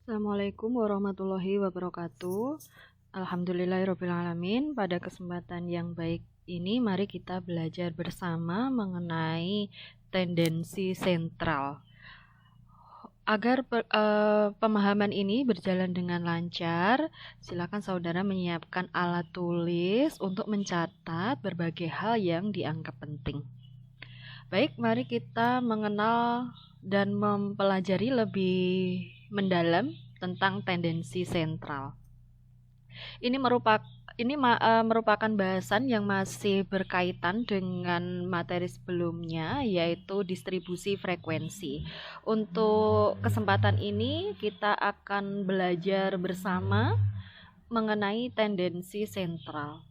Assalamualaikum warahmatullahi wabarakatuh. Alhamdulillahirrabbilalamin. Pada kesempatan yang baik ini, mari kita belajar bersama mengenai tendensi sentral. Agar pemahaman ini berjalan dengan lancar, silakan saudara menyiapkan alat tulis untuk mencatat berbagai hal yang dianggap penting. Baik, mari kita mengenal dan mempelajari lebih mendalam tentang tendensi sentral. Ini merupakan bahasan yang masih berkaitan dengan materi sebelumnya, yaitu distribusi frekuensi. Untuk kesempatan ini kita akan belajar bersama mengenai tendensi sentral.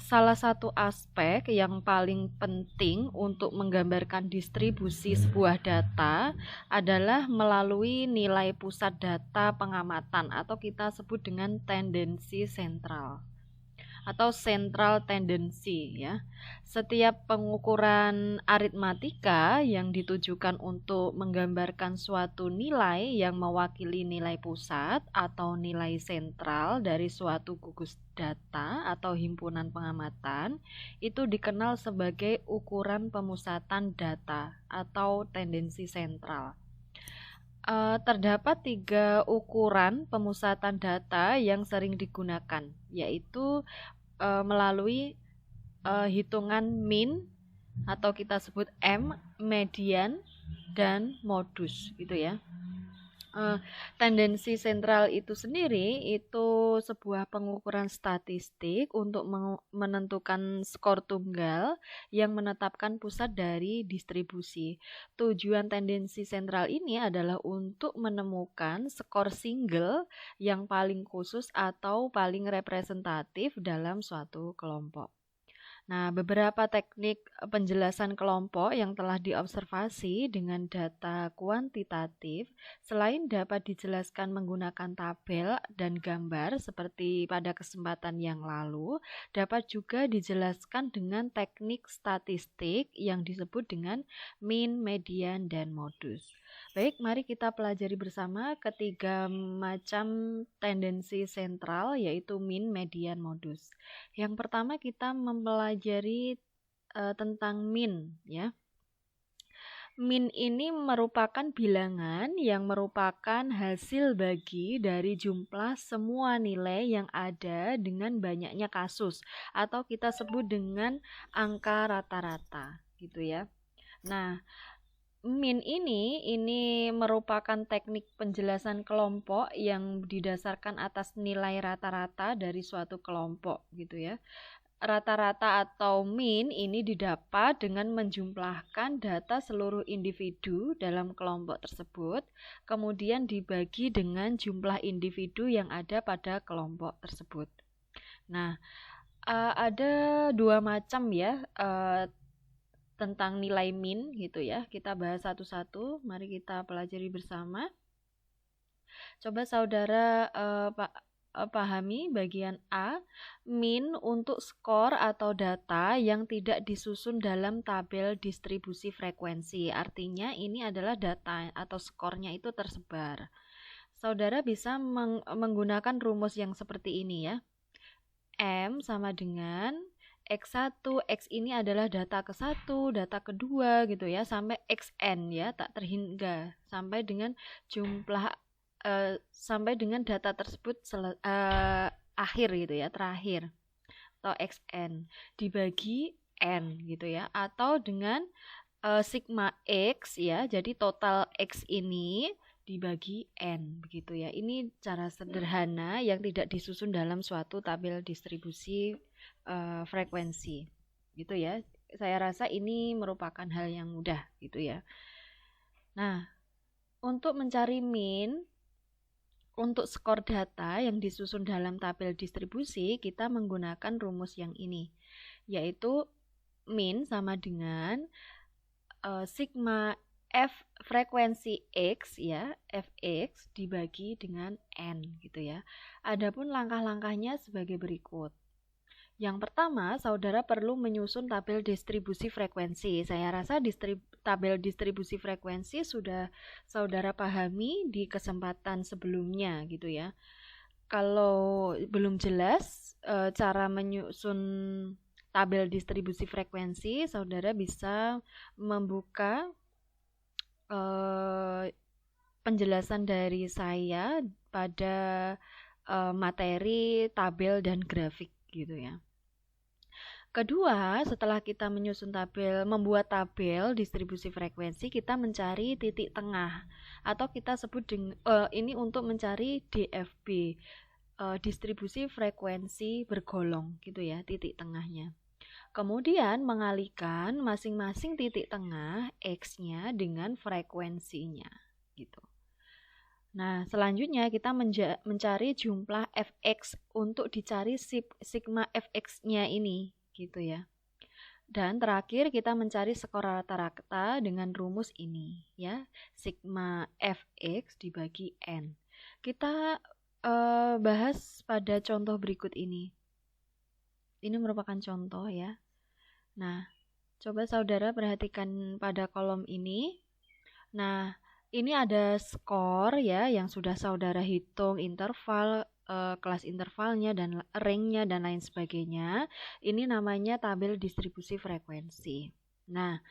Salah satu aspek yang paling penting untuk menggambarkan distribusi sebuah data adalah melalui nilai pusat data pengamatan atau kita sebut dengan tendensi sentral atau central tendency ya. Setiap pengukuran aritmatika yang ditujukan untuk menggambarkan suatu nilai yang mewakili nilai pusat atau nilai sentral dari suatu gugus data atau himpunan pengamatan itu dikenal sebagai ukuran pemusatan data atau tendensi sentral. Terdapat 3 ukuran pemusatan data yang sering digunakan, yaitu melalui hitungan mean atau kita sebut M, median, dan modus gitu ya. Tendensi sentral itu sendiri itu sebuah pengukuran statistik untuk menentukan skor tunggal yang menetapkan pusat dari distribusi. Tujuan tendensi sentral ini adalah untuk menemukan skor single yang paling khusus atau paling representatif dalam suatu kelompok. Nah, beberapa teknik penjelasan kelompok yang telah diobservasi dengan data kuantitatif, selain dapat dijelaskan menggunakan tabel dan gambar seperti pada kesempatan yang lalu, dapat juga dijelaskan dengan teknik statistik yang disebut dengan mean, median, dan modus. Baik, mari kita pelajari bersama ketiga macam tendensi sentral, yaitu mean, median, modus. Yang pertama kita mempelajari tentang mean ya. Mean ini merupakan bilangan yang merupakan hasil bagi dari jumlah semua nilai yang ada dengan banyaknya kasus atau kita sebut dengan angka rata-rata gitu ya. Nah, mean ini merupakan teknik penjelasan kelompok yang didasarkan atas nilai rata-rata dari suatu kelompok gitu ya. Rata-rata atau mean ini didapat dengan menjumlahkan data seluruh individu dalam kelompok tersebut, kemudian dibagi dengan jumlah individu yang ada pada kelompok tersebut. Nah, ada 2 macam ya tentang nilai mean gitu ya. Kita bahas satu-satu, mari kita pelajari bersama. Coba saudara pahami bagian A, mean untuk skor atau data yang tidak disusun dalam tabel distribusi frekuensi. Artinya ini adalah data atau skornya itu tersebar. Saudara bisa menggunakan rumus yang seperti ini ya. M sama dengan X1, X ini adalah data ke-1, data kedua gitu ya, sampai XN ya, tak terhingga sampai dengan jumlah sampai dengan data tersebut akhir gitu ya, terakhir atau XN dibagi N gitu ya, atau dengan sigma X ya, jadi total X ini dibagi N begitu ya. Ini cara sederhana yang tidak disusun dalam suatu tabel distribusi frekuensi gitu ya. Saya rasa ini merupakan hal yang mudah gitu ya. Nah, untuk mencari mean untuk skor data yang disusun dalam tabel distribusi, kita menggunakan rumus yang ini, yaitu mean sama dengan sigma F frekuensi X ya, Fx dibagi dengan N gitu ya. Adapun langkah-langkahnya sebagai berikut. Yang pertama, saudara perlu menyusun tabel distribusi frekuensi. Saya rasa tabel distribusi frekuensi sudah saudara pahami di kesempatan sebelumnya gitu ya. Kalau belum jelas cara menyusun tabel distribusi frekuensi, saudara bisa membuka penjelasan dari saya pada materi tabel dan grafik gitu ya. Kedua, setelah kita menyusun tabel, membuat tabel distribusi frekuensi, kita mencari titik tengah atau kita sebut ini untuk mencari DFB, distribusi frekuensi bergolong gitu ya, titik tengahnya. Kemudian mengalihkan masing-masing titik tengah X-nya dengan frekuensinya gitu. Nah, selanjutnya kita mencari jumlah Fx untuk dicari sigma Fx-nya ini gitu ya. Dan terakhir kita mencari skor rata-rata dengan rumus ini ya, sigma Fx dibagi N. Kita bahas pada contoh berikut ini. Ini merupakan contoh ya. Nah, coba saudara perhatikan pada kolom ini. Nah, ini ada skor ya yang sudah saudara hitung interval, kelas intervalnya dan ringnya dan lain sebagainya. Ini namanya tabel distribusi frekuensi. Nah,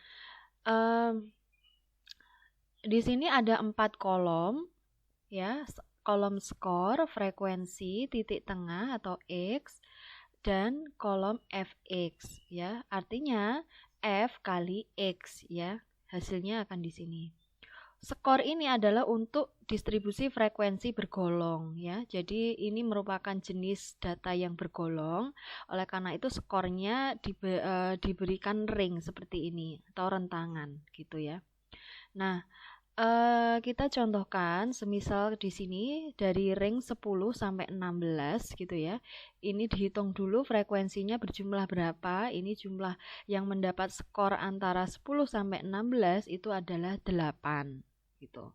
di sini ada 4 kolom ya, kolom skor, frekuensi, titik tengah atau X, dan kolom Fx ya. Artinya F kali X ya. Hasilnya akan di sini. Skor ini adalah untuk distribusi frekuensi bergolong ya. Jadi ini merupakan jenis data yang bergolong. Oleh karena itu skornya diberikan ring seperti ini atau rentangan gitu ya. Nah, kita contohkan semisal di sini dari ring 10 sampai 16 gitu ya. Ini dihitung dulu frekuensinya berjumlah berapa. Ini jumlah yang mendapat skor antara 10 sampai 16 itu adalah 8 gitu.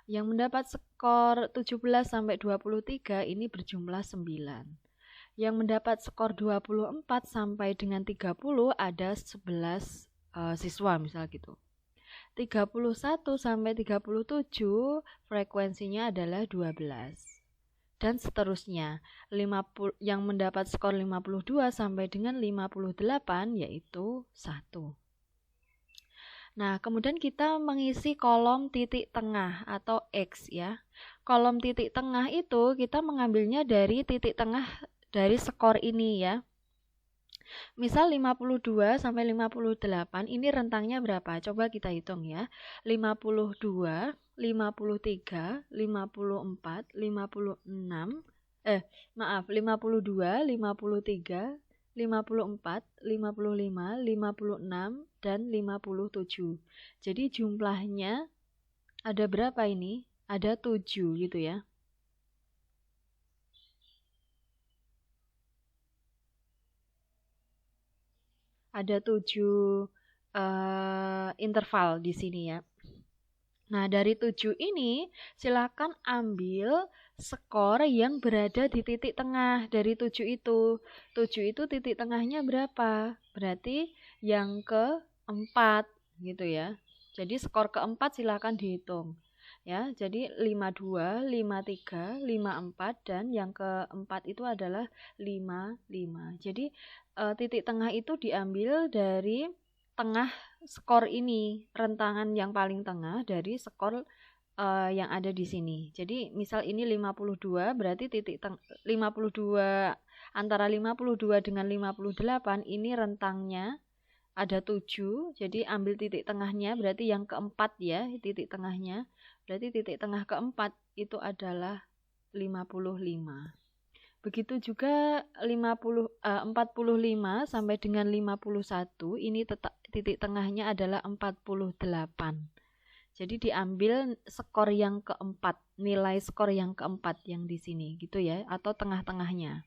Yang mendapat skor 17 sampai 23 ini berjumlah 9. Yang mendapat skor 24 sampai dengan 30 ada 11 siswa misal gitu. 31 sampai 37 frekuensinya adalah 12. Dan seterusnya, yang mendapat skor 52 sampai dengan 58 yaitu 1. Nah, kemudian kita mengisi kolom titik tengah atau X ya. Kolom titik tengah itu kita mengambilnya dari titik tengah dari skor ini ya. Misal 52 sampai 58 ini rentangnya berapa? Coba kita hitung ya. 52, 53, 54, 56, 52, 53, 54, 55, 56, dan 57. Jadi jumlahnya ada berapa ini? Ada 7 gitu ya. Ada 7 interval di sini ya. Nah, dari 7 ini silakan ambil skor yang berada di titik tengah dari 7 itu. 7 itu titik tengahnya berapa? Berarti yang keempat gitu ya. Jadi skor keempat silakan dihitung. Ya, jadi 52, 53, 54 dan yang keempat itu adalah 55. Jadi titik tengah itu diambil dari tengah skor ini, rentangan yang paling tengah dari skor yang ada di sini. Jadi misal ini 52, berarti 52 antara 52 dengan 58 ini rentangnya ada 7. Jadi ambil titik tengahnya, berarti yang keempat ya, titik tengahnya. Berarti titik tengah keempat itu adalah 55. Begitu juga 45 sampai dengan 51 ini titik tengahnya adalah 48. Jadi diambil skor yang keempat, nilai skor yang keempat yang di sini gitu ya, atau tengah-tengahnya.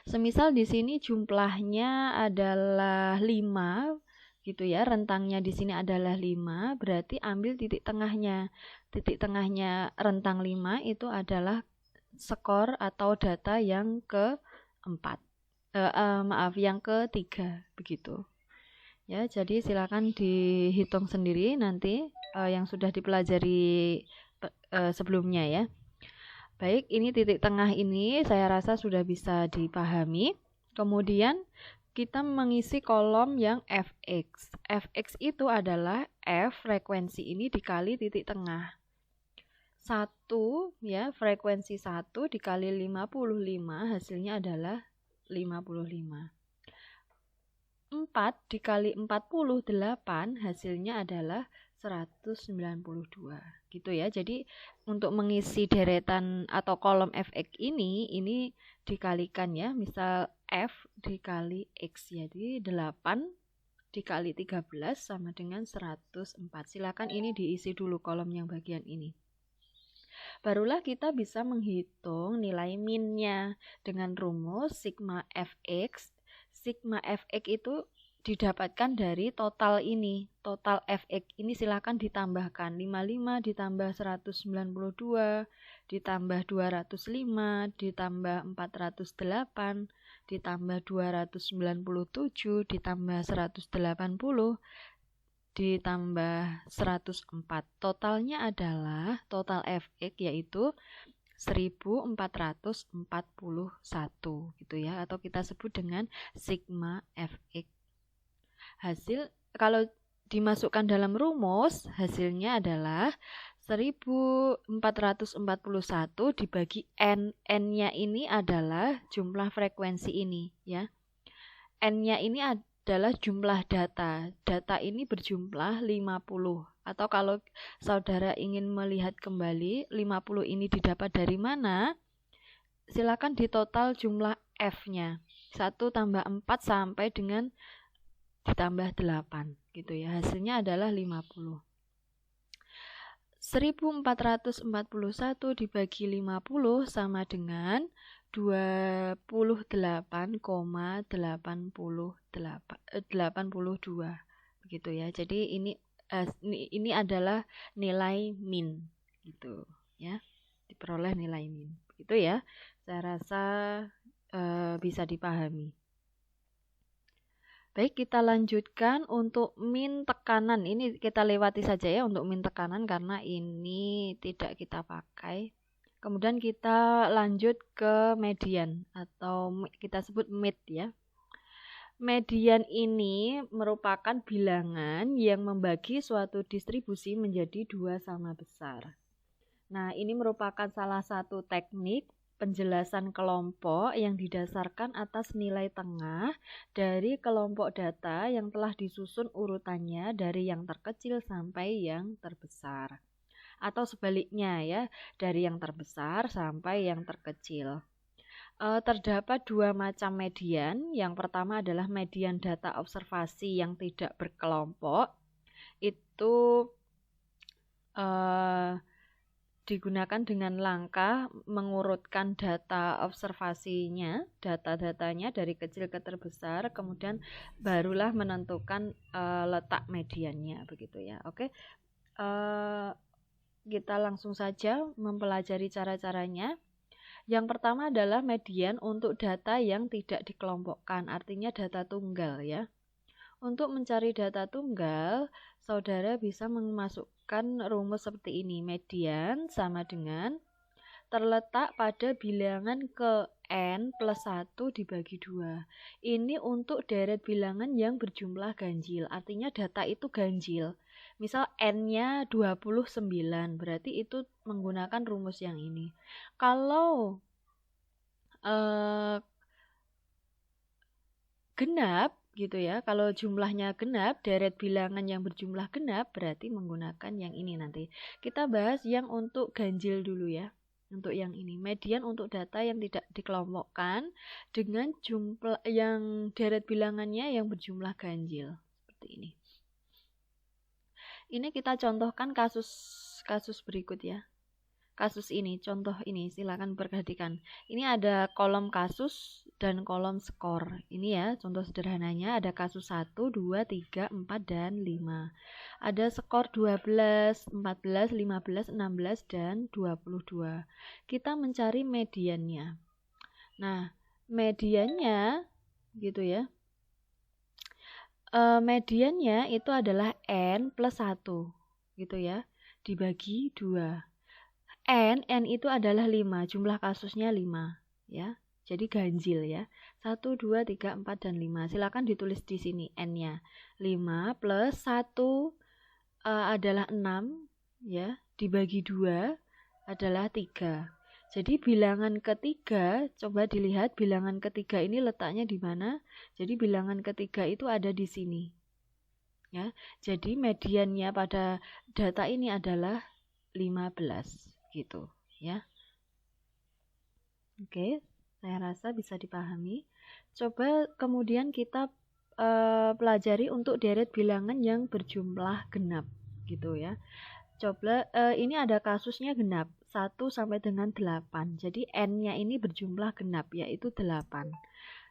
Semisal di sini jumlahnya adalah 5 gitu ya, rentangnya di sini adalah 5, berarti ambil titik tengahnya. Titik tengahnya rentang 5 itu adalah skor atau data yang keempat. Yang ketiga begitu. Ya, jadi silakan dihitung sendiri nanti yang sudah dipelajari sebelumnya ya. Baik, ini titik tengah ini saya rasa sudah bisa dipahami. Kemudian kita mengisi kolom yang fx. Fx itu adalah f frekuensi ini dikali titik tengah. 1 ya, frekuensi 1 dikali 55 hasilnya adalah 55. 4 dikali 48 hasilnya adalah 192 gitu ya. Jadi untuk mengisi deretan atau kolom fx ini dikalikan ya. Misal f dikali x, jadi 8 dikali 13 sama dengan 104. Silakan ini diisi dulu kolom yang bagian ini. Barulah kita bisa menghitung nilai minnya dengan rumus sigma fx. Sigma fx itu didapatkan dari total ini. Total fx ini silakan ditambahkan. 55 ditambah 192 ditambah 205 ditambah 408 ditambah 297 ditambah 180 ditambah 104. Totalnya adalah total fx yaitu 1441 gitu ya, atau kita sebut dengan sigma fx. Hasil kalau dimasukkan dalam rumus hasilnya adalah 1441 dibagi n. N-nya ini adalah jumlah frekuensi ini ya. N-nya ini adalah jumlah data. Data ini berjumlah 50. Atau kalau saudara ingin melihat kembali 50 ini didapat dari mana, silakan ditotal jumlah F-nya. 1 tambah 4 sampai dengan ditambah 8 gitu ya. Hasilnya adalah 50. 1441 dibagi 50 sama dengan 28,82 begitu ya. Jadi ini adalah nilai min gitu ya. Diperoleh nilai min. Begitu ya. Saya rasa bisa dipahami. Baik, kita lanjutkan untuk min tekanan. Ini kita lewati saja ya untuk min tekanan karena ini tidak kita pakai. Kemudian kita lanjut ke median atau kita sebut mid ya. Median ini merupakan bilangan yang membagi suatu distribusi menjadi 2 sama besar. Nah, ini merupakan salah satu teknik penjelasan kelompok yang didasarkan atas nilai tengah dari kelompok data yang telah disusun urutannya dari yang terkecil sampai yang terbesar. Atau sebaliknya ya, dari yang terbesar sampai yang terkecil. Terdapat 2 macam median. Yang pertama adalah median data observasi yang tidak berkelompok. Itu digunakan dengan langkah mengurutkan data observasinya, data-datanya dari kecil ke terbesar, kemudian barulah menentukan letak mediannya begitu ya. Oke, kita langsung saja mempelajari cara-caranya. Yang pertama adalah median untuk data yang tidak dikelompokkan, artinya data tunggal ya. Untuk mencari data tunggal, saudara bisa memasukkan rumus seperti ini. Median sama dengan terletak pada bilangan ke n plus 1 dibagi 2. Ini untuk deret bilangan yang berjumlah ganjil. Artinya data itu ganjil. Misal n-nya 29, berarti itu menggunakan rumus yang ini. Kalau genap gitu ya, kalau jumlahnya genap, deret bilangan yang berjumlah genap berarti menggunakan yang ini nanti. Kita bahas yang untuk ganjil dulu ya. Untuk yang ini, median untuk data yang tidak dikelompokkan dengan jumlah yang deret bilangannya yang berjumlah ganjil seperti ini. Ini kita contohkan kasus berikut ya. Kasus ini, contoh ini, silakan perhatikan. Ini ada kolom kasus dan kolom skor. Ini ya, contoh sederhananya ada kasus 1, 2, 3, 4, dan 5. Ada skor 12, 14, 15, 16, dan 22. Kita mencari mediannya. Nah, mediannya gitu ya. Mediannya itu adalah N plus 1 gitu ya, dibagi 2. N itu adalah 5, jumlah kasusnya 5 ya. Jadi ganjil ya. 1, 2, 3, 4, dan 5. Silakan ditulis di sini N-nya. 5 plus 1 adalah 6 ya, dibagi 2 adalah 3. Jadi bilangan ketiga, coba dilihat bilangan ketiga ini letaknya di mana? Jadi bilangan ketiga itu ada di sini. Ya. Jadi mediannya pada data ini adalah 15 gitu ya. Oke, saya rasa bisa dipahami. Coba kemudian kita pelajari untuk deret bilangan yang berjumlah genap gitu ya. Coba ini ada kasusnya genap 1 sampai dengan 8. Jadi N-nya ini berjumlah genap yaitu 8.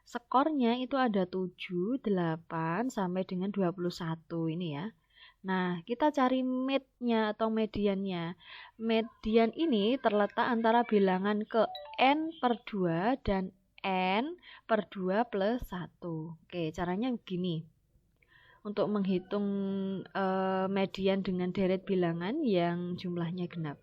Skornya itu ada 7, 8 sampai dengan 21 ini ya. Nah, kita cari mid-nya atau mediannya. Median ini terletak antara bilangan ke N per 2 dan N per 2 plus 1. Oke, caranya begini. Untuk menghitung median dengan deret bilangan yang jumlahnya genap.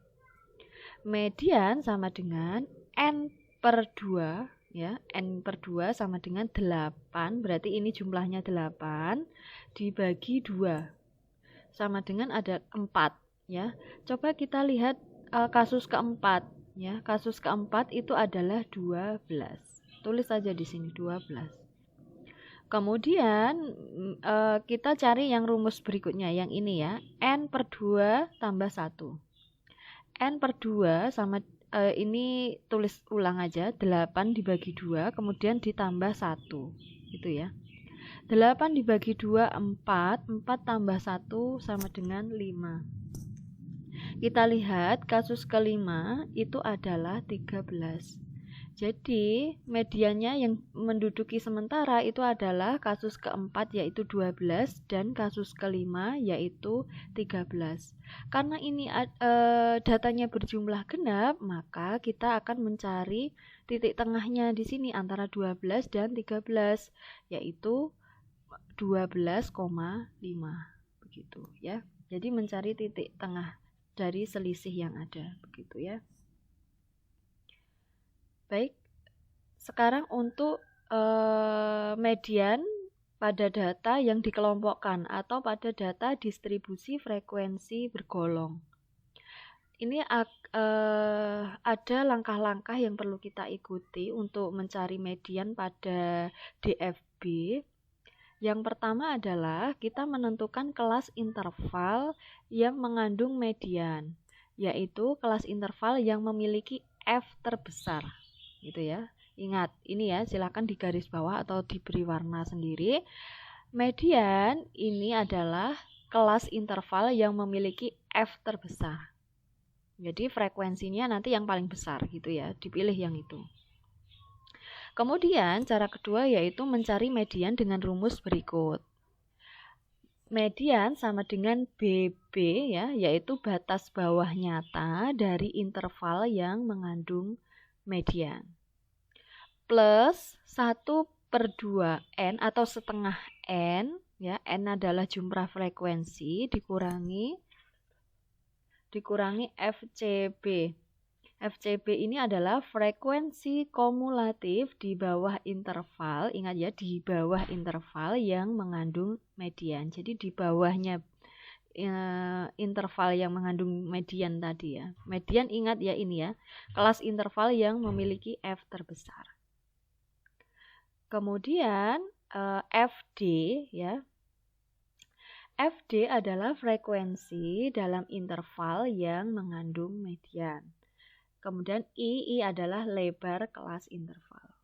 Median sama dengan N per 2 ya, N per 2 sama dengan 8, berarti ini jumlahnya 8 dibagi 2 sama dengan ada 4 ya. Coba kita lihat kasus keempat ya. Kasus keempat itu adalah 12. Tulis saja di sini 12. Kemudian kita cari yang rumus berikutnya, yang ini ya. N per 2 tambah 1. N per 2 sama ini tulis ulang aja, 8 dibagi 2, kemudian ditambah 1. Gitu ya. 8 dibagi 2, 4. 4 tambah 1 sama dengan 5. Kita lihat kasus kelima itu adalah 13. Jadi mediannya yang menduduki sementara itu adalah kasus keempat yaitu 12 dan kasus kelima yaitu 13. Karena ini datanya berjumlah genap, maka kita akan mencari titik tengahnya di sini antara 12 dan 13 yaitu 12,5 begitu ya. Jadi mencari titik tengah dari selisih yang ada begitu ya. Baik, sekarang untuk median pada data yang dikelompokkan atau pada data distribusi frekuensi bergolong. Ini ada langkah-langkah yang perlu kita ikuti untuk mencari median pada DFB. Yang pertama adalah kita menentukan kelas interval yang mengandung median, yaitu kelas interval yang memiliki F terbesar. Gitu ya. Ingat, ini ya, silakan digaris bawah atau diberi warna sendiri. Median ini adalah kelas interval yang memiliki F terbesar. Jadi frekuensinya nanti yang paling besar gitu ya, dipilih yang itu. Kemudian cara kedua yaitu mencari median dengan rumus berikut. Median sama dengan BB ya, yaitu batas bawah nyata dari interval yang mengandung median. Plus 1/2 N atau setengah N ya, N adalah jumlah frekuensi dikurangi FCB. FCB ini adalah frekuensi kumulatif di bawah interval, ingat ya, di bawah interval yang mengandung median. Jadi di bawahnya interval yang mengandung median tadi ya. Median ingat ya ini ya, kelas interval yang memiliki F terbesar. Kemudian FD ya. FD adalah frekuensi dalam interval yang mengandung median. Kemudian I adalah lebar kelas interval.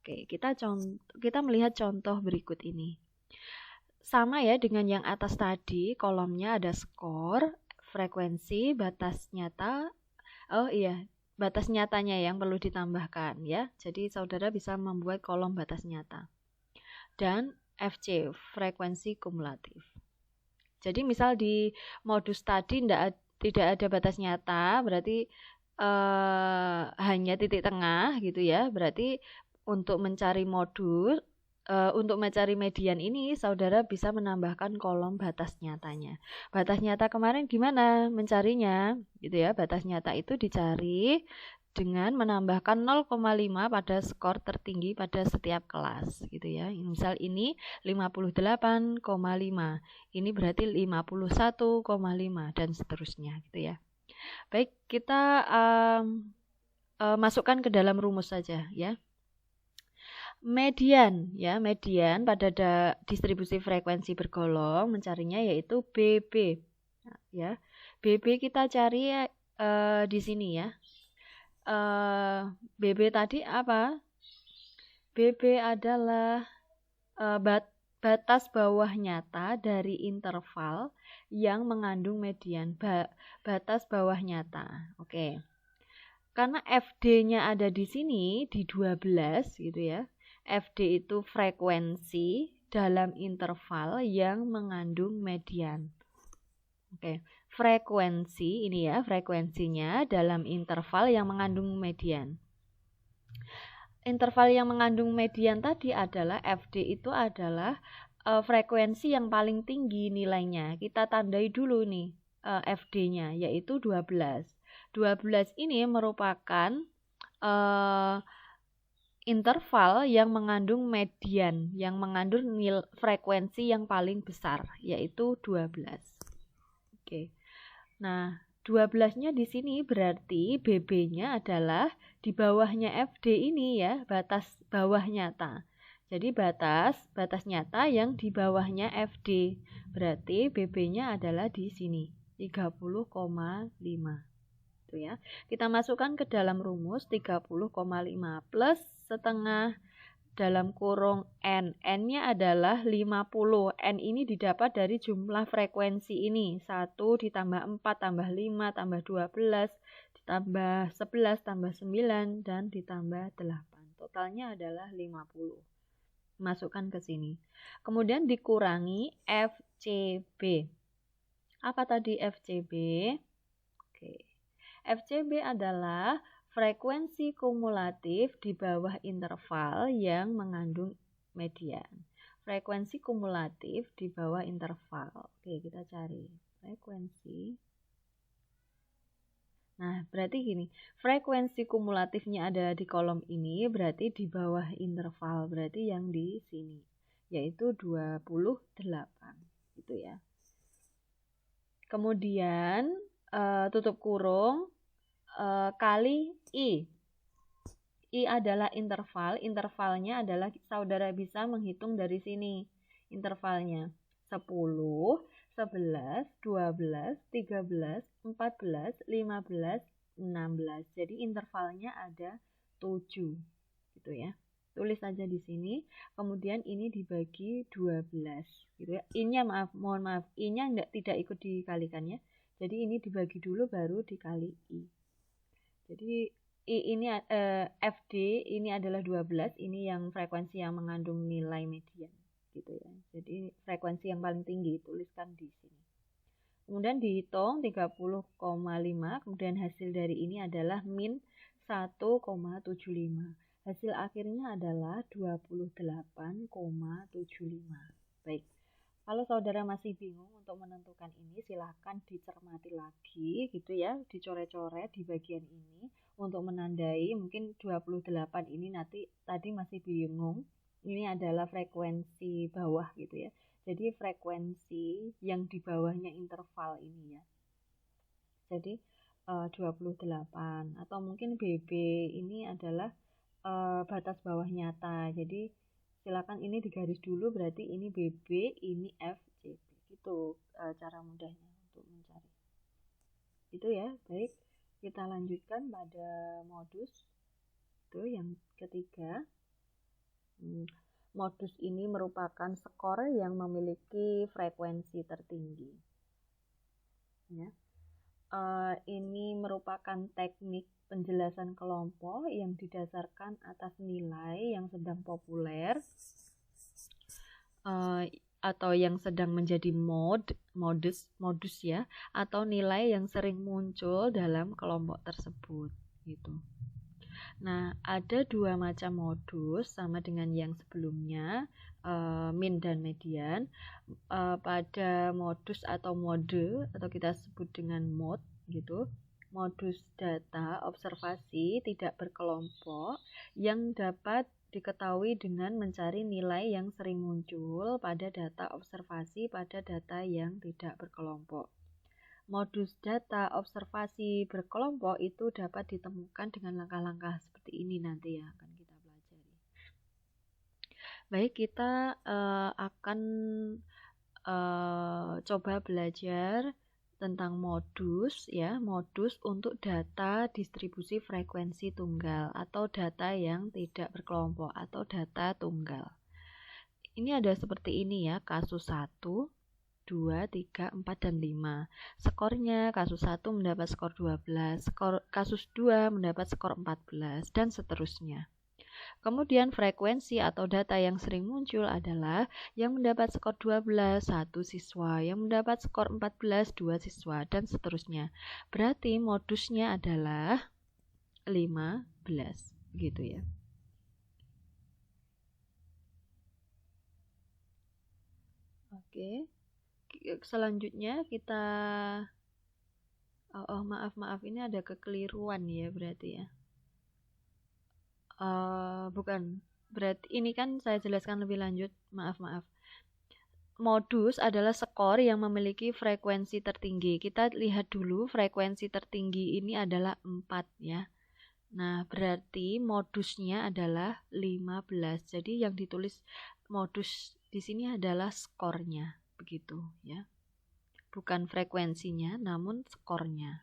Oke, kita melihat contoh berikut ini. Sama ya dengan yang atas tadi, kolomnya ada skor, frekuensi, batas nyata. Oh iya, batas nyatanya yang perlu ditambahkan ya. Jadi saudara bisa membuat kolom batas nyata. Dan FC, frekuensi kumulatif. Jadi misal di modus tadi tidak ada batas nyata, berarti hanya titik tengah gitu ya. Berarti untuk mencari modus untuk mencari median ini, saudara bisa menambahkan kolom batas nyatanya. Batas nyata kemarin gimana mencarinya? Gitu ya, batas nyata itu dicari dengan menambahkan 0,5 pada skor tertinggi pada setiap kelas, gitu ya. Misal ini 58,5, ini berarti 51,5 dan seterusnya, gitu ya. Baik, kita masukkan ke dalam rumus saja, ya. Median pada distribusi frekuensi bergolong mencarinya yaitu BB. Ya, BB kita cari di sini ya. BB tadi apa? BB adalah batas bawah nyata dari interval yang mengandung median. Batas bawah nyata. Oke. Karena FD-nya ada di sini di 12 gitu ya. FD itu frekuensi dalam interval yang mengandung median. Oke, frekuensi ini ya, frekuensinya dalam interval yang mengandung median. Interval yang mengandung median tadi adalah FD itu adalah frekuensi yang paling tinggi nilainya. Kita tandai dulu nih FD-nya yaitu 12. 12 ini merupakan interval yang mengandung median, yang mengandung frekuensi yang paling besar, yaitu 12. Oke. Nah, 12-nya di sini berarti BB-nya adalah di bawahnya FD ini ya, batas bawah nyata. Jadi batas nyata yang di bawahnya FD. Berarti BB-nya adalah di sini, 30,5. Ya. Kita masukkan ke dalam rumus 30,5 plus setengah dalam kurung N. N-nya adalah 50. N ini didapat dari jumlah frekuensi ini. 1 ditambah 4 tambah 5 tambah 12 ditambah 11 tambah 9 dan ditambah 8. Totalnya adalah 50. Masukkan ke sini. Kemudian dikurangi FCB. Apa tadi FCB? Oke. FCB adalah frekuensi kumulatif di bawah interval yang mengandung median. Frekuensi kumulatif di bawah interval. Oke, kita cari frekuensi. Nah, berarti gini, frekuensi kumulatifnya ada di kolom ini, berarti di bawah interval, berarti yang di sini, yaitu 28. Gitu ya. Kemudian, tutup kurung, kali I. I adalah interval. Intervalnya adalah saudara bisa menghitung dari sini. Intervalnya 10, 11, 12, 13, 14, 15, 16. Jadi intervalnya ada 7. Gitu ya. Tulis saja di sini. Kemudian ini dibagi 12. Gitu ya. I-nya mohon maaf. I-nya tidak ikut dikalikan ya. Jadi ini dibagi dulu baru dikali I. Jadi I ini FD ini adalah 12, ini yang frekuensi yang mengandung nilai median gitu ya. Jadi frekuensi yang paling tinggi tuliskan di sini. Kemudian dihitung 30,5, kemudian hasil dari ini adalah min 1,75. Hasil akhirnya adalah 28,75. Baik. Kalau saudara masih bingung untuk menentukan ini, silahkan dicermati lagi gitu ya, dicoret-coret di bagian ini untuk menandai mungkin 28 ini nanti tadi masih bingung. Ini adalah frekuensi bawah gitu ya. Jadi frekuensi yang di bawahnya interval ini ya. Jadi 28 atau mungkin BB ini adalah batas bawah nyata. Jadi silakan ini digaris dulu, berarti ini BB, ini FCB. Itu cara mudahnya untuk mencari. Itu ya, baik. Kita lanjutkan pada modus. Itu yang ketiga. Modus ini merupakan skor yang memiliki frekuensi tertinggi. Ya. Ini merupakan teknik penjelasan kelompok yang didasarkan atas nilai yang sedang populer atau yang sedang menjadi modus ya, atau nilai yang sering muncul dalam kelompok tersebut gitu. Nah, ada dua macam modus sama dengan yang sebelumnya, min dan median. Pada modus atau mode atau kita sebut dengan mode gitu, modus data observasi tidak berkelompok yang dapat diketahui dengan mencari nilai yang sering muncul pada data observasi pada data yang tidak berkelompok. Modus data observasi berkelompok itu dapat ditemukan dengan langkah-langkah seperti ini nanti ya akan kita pelajari. Baik, kita akan coba belajar tentang modus ya, modus untuk data distribusi frekuensi tunggal atau data yang tidak berkelompok atau data tunggal. Ini ada seperti ini ya, kasus 1, 2, 3, 4, dan 5. Skornya kasus 1 mendapat skor 12, kasus 2 mendapat skor 14, dan seterusnya. Kemudian frekuensi atau data yang sering muncul adalah yang mendapat skor 12, 1 siswa, yang mendapat skor 14, 2 siswa, dan seterusnya. Berarti modusnya adalah 15, gitu ya. Oke. Selanjutnya kita maaf ini ada kekeliruan ya berarti ya. Bukan, berarti ini kan saya jelaskan lebih lanjut, maaf. Modus adalah skor yang memiliki frekuensi tertinggi. Kita lihat dulu frekuensi tertinggi ini adalah 4 ya. Nah, berarti modusnya adalah 15. Jadi yang ditulis modus di sini adalah skornya, begitu ya. Bukan frekuensinya, namun skornya.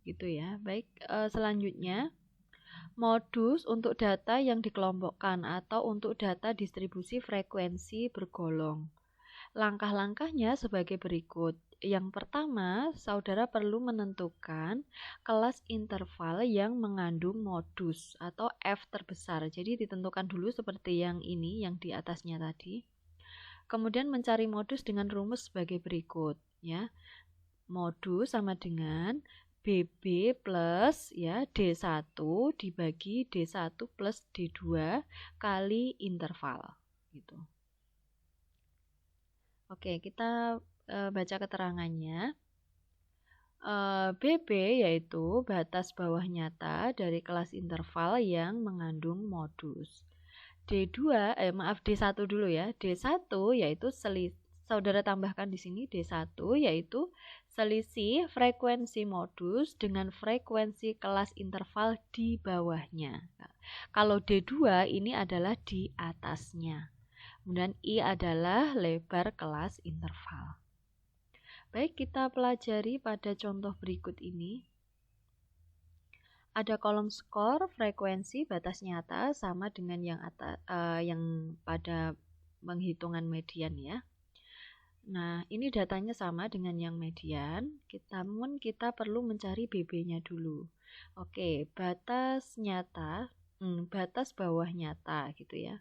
Gitu ya. Baik, selanjutnya modus untuk data yang dikelompokkan atau untuk data distribusi frekuensi bergolong. Langkah-langkahnya sebagai berikut. Yang pertama, saudara perlu menentukan kelas interval yang mengandung modus atau F terbesar. Jadi ditentukan dulu seperti yang ini, yang di atasnya tadi. Kemudian mencari modus dengan rumus sebagai berikut. Ya. Modus sama dengan BB plus ya D1 dibagi D1 plus D2 kali interval gitu. Oke, kita baca keterangannya. BB yaitu batas bawah nyata dari kelas interval yang mengandung modus. D1 dulu ya. D1 yaitu saudara tambahkan di sini D1 yaitu selisih frekuensi modus dengan frekuensi kelas interval di bawahnya. Nah, kalau D2 ini adalah di atasnya. Kemudian I adalah lebar kelas interval. Baik, kita pelajari pada contoh berikut ini. Ada kolom skor, frekuensi, batas nyata sama dengan yang pada penghitungan median ya. Nah, ini datanya sama dengan yang median, namun kita perlu mencari BB-nya dulu. Oke, batas nyata, batas bawah nyata gitu ya.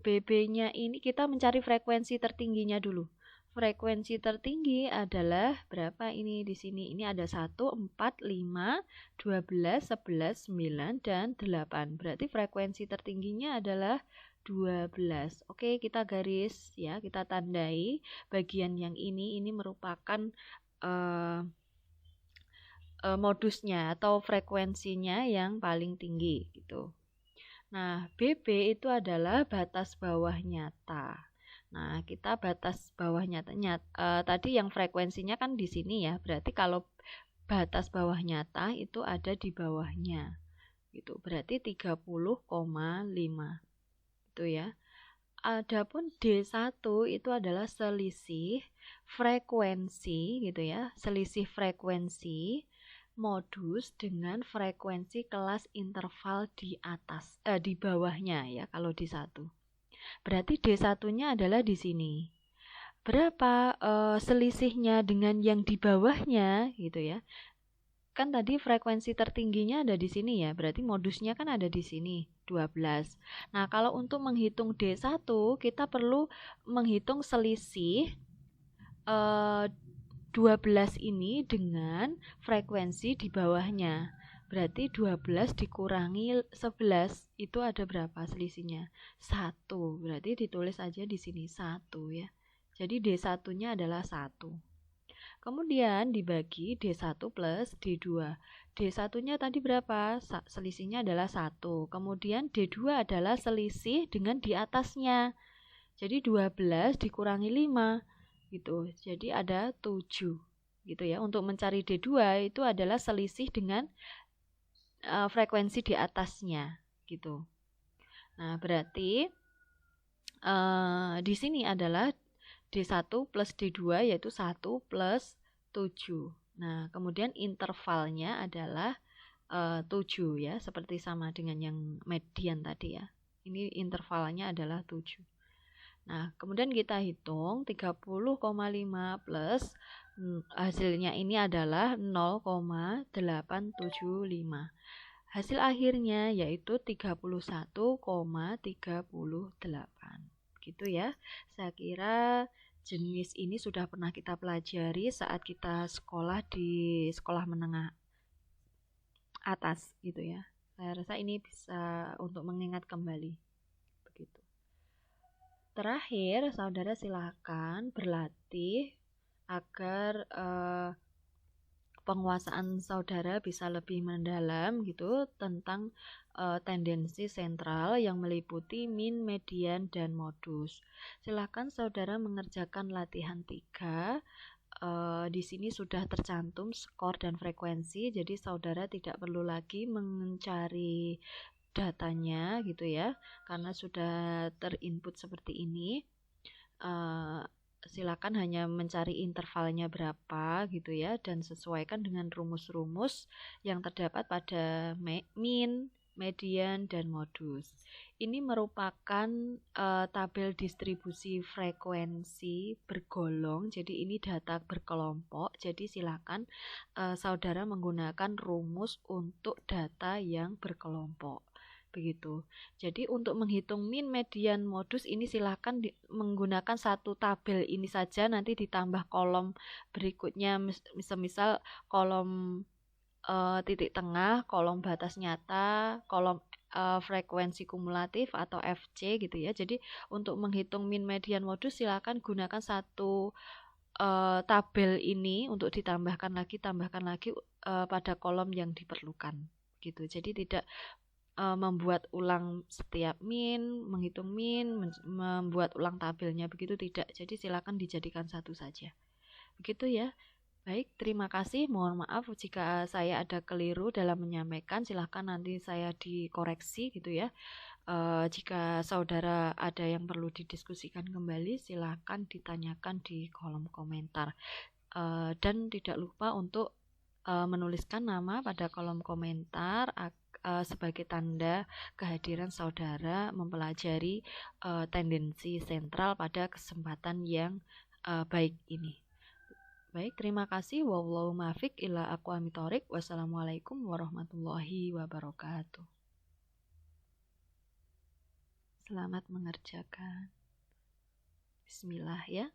BB-nya ini kita mencari frekuensi tertingginya dulu. Frekuensi tertinggi adalah berapa ini di sini? Ini ada 1, 4, 5, 12, 11, 9, dan 8. Berarti frekuensi tertingginya adalah 12. Oke, kita garis ya, kita tandai bagian yang ini merupakan modusnya atau frekuensinya yang paling tinggi gitu. Nah, BB itu adalah batas bawah nyata. Nah, kita batas bawah nyatanya tadi yang frekuensinya kan di sini ya. Berarti kalau batas bawah nyata itu ada di bawahnya. Gitu. Berarti 30,5. Itu ya. Adapun D1 itu adalah selisih frekuensi gitu ya. Selisih frekuensi modus dengan frekuensi kelas interval di atas di bawahnya ya kalau D1. Berarti D1-nya adalah di sini. Berapa selisihnya dengan yang di bawahnya gitu ya. Kan tadi frekuensi tertingginya ada di sini ya. Berarti modusnya kan ada di sini 12. Nah, kalau untuk menghitung D1 kita perlu menghitung selisih 12 ini dengan frekuensi di bawahnya. Berarti 12 dikurangi 11 itu ada berapa selisihnya? 1. Berarti ditulis aja di sini 1 ya. Jadi D1-nya adalah 1. Kemudian dibagi D1 plus D2. D1-nya tadi berapa? Selisihnya adalah 1. Kemudian D2 adalah selisih dengan di atasnya. Jadi 12 dikurangi 5 gitu. Jadi ada 7 gitu ya. Untuk mencari D2 itu adalah selisih dengan frekuensi di atasnya gitu. Nah, berarti di sini adalah D1 plus D2 yaitu 1 plus 7. Nah, kemudian intervalnya adalah 7 ya, seperti sama dengan yang median tadi ya. Ini intervalnya adalah 7. Nah, kemudian kita hitung 30,5 plus hasilnya ini adalah 0,875. Hasil akhirnya yaitu 31,38. Gitu ya. Saya kira jenis ini sudah pernah kita pelajari saat kita sekolah di sekolah menengah atas gitu ya. Saya rasa ini bisa untuk mengingat kembali. Begitu. Terakhir, saudara silakan berlatih agar penguasaan saudara bisa lebih mendalam gitu tentang tendensi sentral yang meliputi min, median, dan modus. Silakan saudara mengerjakan latihan 3. Di sini sudah tercantum skor dan frekuensi, jadi saudara tidak perlu lagi mencari datanya gitu ya, karena sudah terinput seperti ini. Silakan hanya mencari intervalnya berapa gitu ya, dan sesuaikan dengan rumus-rumus yang terdapat pada min, median, dan modus. Ini merupakan tabel distribusi frekuensi bergolong, jadi ini data berkelompok, jadi silakan saudara menggunakan rumus untuk data yang berkelompok. Begitu. Jadi untuk menghitung min, median, modus ini silakan menggunakan satu tabel ini saja, nanti ditambah kolom berikutnya, misal kolom titik tengah, kolom batas nyata, kolom frekuensi kumulatif atau FC gitu ya. Jadi untuk menghitung min, median, modus silakan gunakan satu tabel ini untuk tambahkan lagi pada kolom yang diperlukan gitu. Jadi tidak membuat ulang setiap min, menghitung min, membuat ulang tabelnya, begitu tidak. Jadi silakan dijadikan satu saja. Begitu ya. Baik, terima kasih. Mohon maaf jika saya ada keliru dalam menyampaikan. Silakan nanti saya dikoreksi gitu ya. Jika saudara ada yang perlu didiskusikan kembali, silakan ditanyakan di kolom komentar. Dan tidak lupa untuk menuliskan nama pada kolom komentar sebagai tanda kehadiran saudara mempelajari tendensi sentral pada kesempatan yang baik ini. Baik, terima kasih. Wallahu muwaffiq ila aqwamit thoriq. Wassalamualaikum warahmatullahi wabarakatuh. Selamat mengerjakan. Bismillah ya.